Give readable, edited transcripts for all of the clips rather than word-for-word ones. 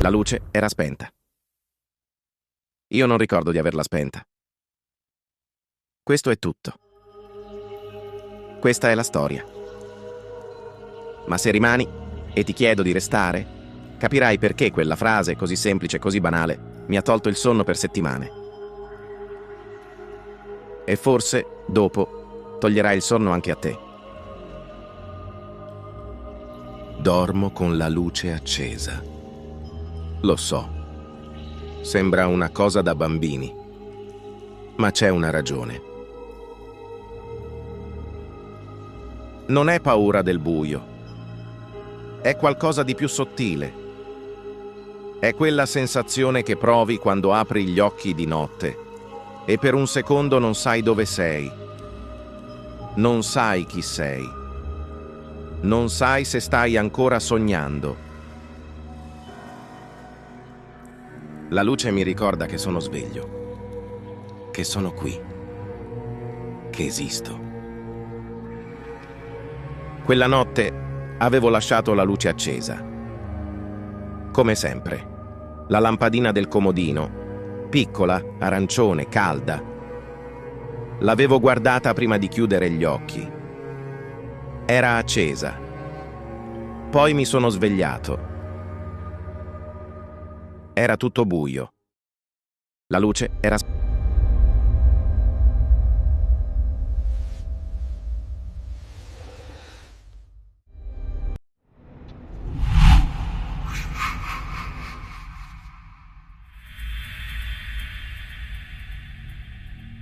La luce era spenta. Io non ricordo di averla spenta. Questo è tutto. Questa è la storia. Ma se rimani e ti chiedo di restare, capirai perché quella frase così semplice e così banale mi ha tolto il sonno per settimane. E forse, dopo, toglierai il sonno anche a te. Dormo con la luce accesa. Lo so, sembra una cosa da bambini, ma c'è una ragione. Non è paura del buio, è qualcosa di più sottile. È quella sensazione che provi quando apri gli occhi di notte e per un secondo non sai dove sei. Non sai chi sei. Non sai se stai ancora sognando. La luce mi ricorda che sono sveglio, che sono qui, che esisto. Quella notte avevo lasciato la luce accesa. Come sempre, la lampadina del comodino, piccola, arancione, calda. L'avevo guardata prima di chiudere gli occhi. Era accesa. Poi mi sono svegliato. Era tutto buio. La luce era...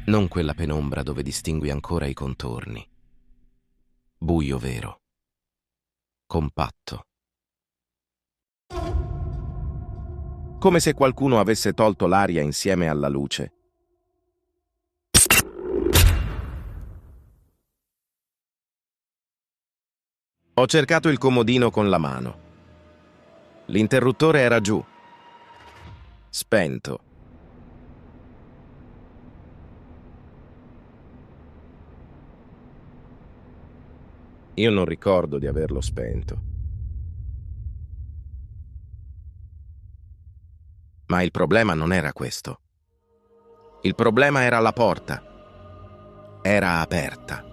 Non quella penombra dove distingui ancora i contorni. Buio vero. Compatto. Come se qualcuno avesse tolto l'aria insieme alla luce. Ho cercato il comodino con la mano. L'interruttore era giù. Spento. Io non ricordo di averlo spento. Ma il problema non era questo. Il problema era la porta. Era aperta.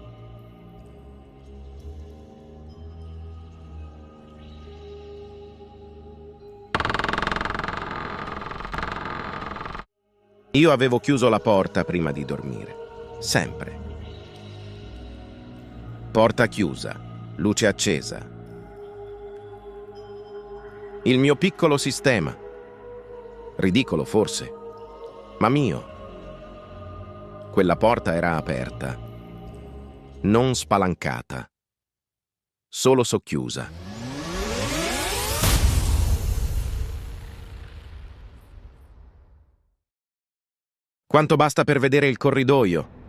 Io avevo chiuso la porta prima di dormire. Sempre. Porta chiusa, luce accesa. Il mio piccolo sistema. Ridicolo forse, ma mio. Quella porta era aperta, non spalancata, solo socchiusa. Quanto basta per vedere il corridoio?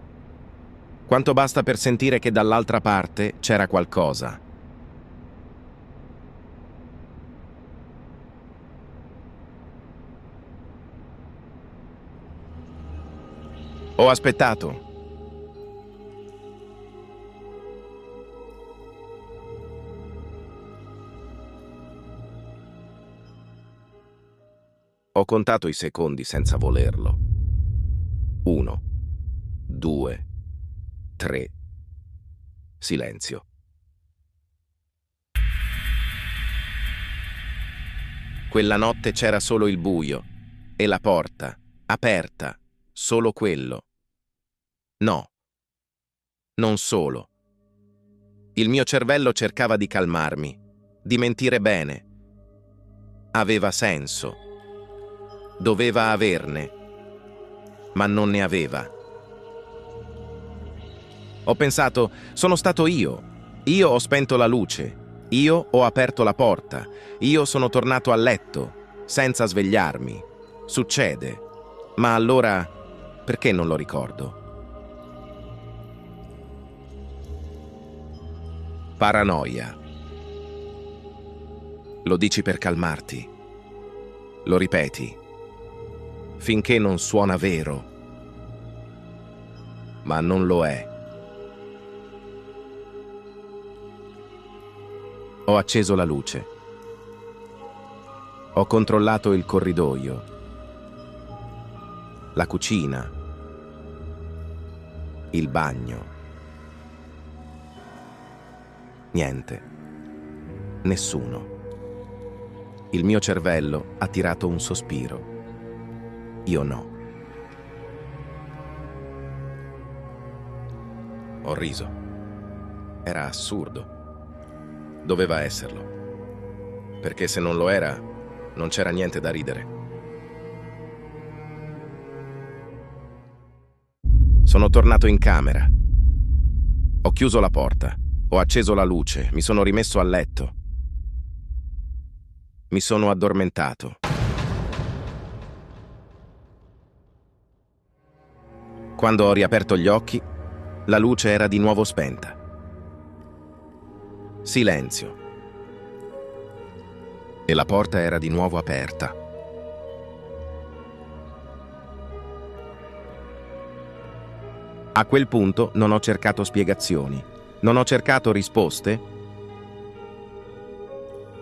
Quanto basta per sentire che dall'altra parte c'era qualcosa? Ho aspettato. Ho contato i secondi senza volerlo. 1, 2, 3. Silenzio. Quella notte c'era solo il buio e la porta, aperta, solo quello. No, non solo. Il mio cervello cercava di calmarmi, di mentire bene. Aveva senso. Doveva averne, ma non ne aveva. Ho pensato, sono stato io. Io ho spento la luce. Io ho aperto la porta. Io sono tornato a letto, senza svegliarmi. Succede. Ma allora, perché non lo ricordo? Paranoia. Lo dici per calmarti. Lo ripeti. Finché non suona vero. Ma non lo è. Ho acceso la luce. Ho controllato il corridoio, la cucina, il bagno. Niente. Nessuno. Il mio cervello ha tirato un sospiro. Io no. Ho riso. Era assurdo. Doveva esserlo. Perché se non lo era, non c'era niente da ridere. Sono tornato in camera. Ho chiuso la porta. Ho acceso la luce. Mi sono rimesso a letto. Mi sono addormentato. Quando ho riaperto gli occhi, la luce era di nuovo spenta. Silenzio. E la porta era di nuovo aperta. A quel punto non ho cercato spiegazioni, non ho cercato risposte.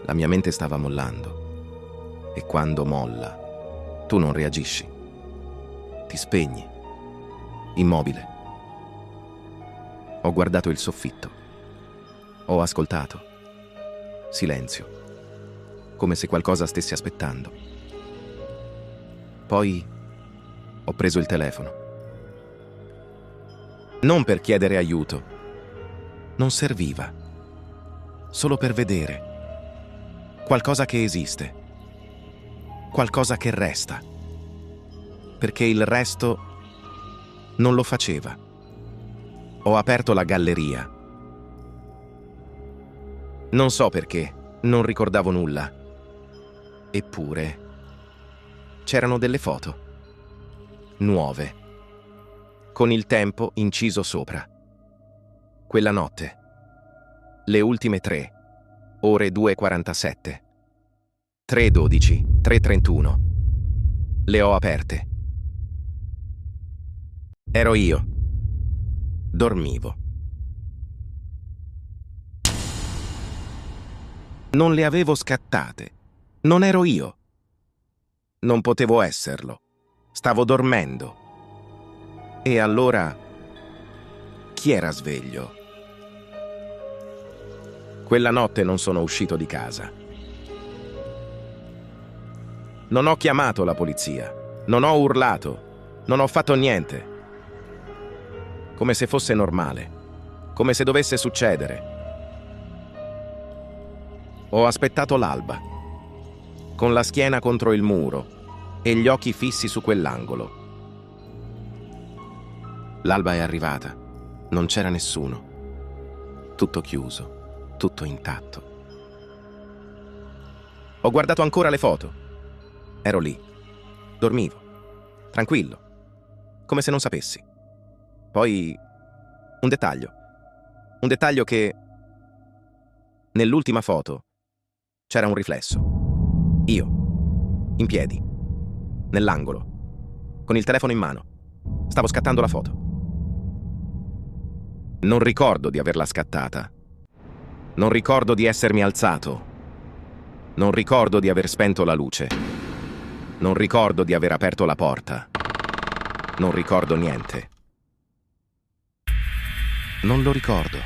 La mia mente stava mollando. E quando molla, tu non reagisci. Ti spegni, immobile. Ho guardato il soffitto. Ho ascoltato. Silenzio. Come se qualcosa stesse aspettando. Poi ho preso il telefono. Non per chiedere aiuto. Non serviva. Solo per vedere. Qualcosa che esiste. Qualcosa che resta. Perché il resto non lo faceva. Ho aperto la galleria. Non so perché, non ricordavo nulla. Eppure, c'erano delle foto. Nuove. Con il tempo inciso sopra. Quella notte. Le ultime 3. Ore 2:47. 3:12. 3:31. Le ho aperte. Ero io. Dormivo. Non le avevo scattate. Non ero io. Non potevo esserlo. Stavo dormendo. E allora, chi era sveglio? Quella notte non sono uscito di casa. Non ho chiamato la polizia. Non ho urlato. Non ho fatto niente. Come se fosse normale. Come se dovesse succedere. Ho aspettato l'alba, con la schiena contro il muro e gli occhi fissi su quell'angolo. L'alba è arrivata, non c'era nessuno. Tutto chiuso, tutto intatto. Ho guardato ancora le foto. Ero lì, dormivo, tranquillo, come se non sapessi. Poi un dettaglio che nell'ultima foto c'era un riflesso. Io, in piedi, nell'angolo, con il telefono in mano. Stavo scattando la foto. Non ricordo di averla scattata. Non ricordo di essermi alzato. Non ricordo di aver spento la luce. Non ricordo di aver aperto la porta. Non ricordo niente. Non lo ricordo.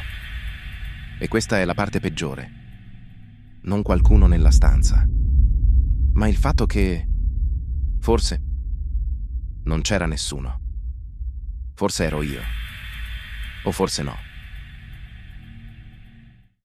E questa è la parte peggiore. Non qualcuno nella stanza, ma il fatto che forse non c'era nessuno. Forse ero io, o forse no.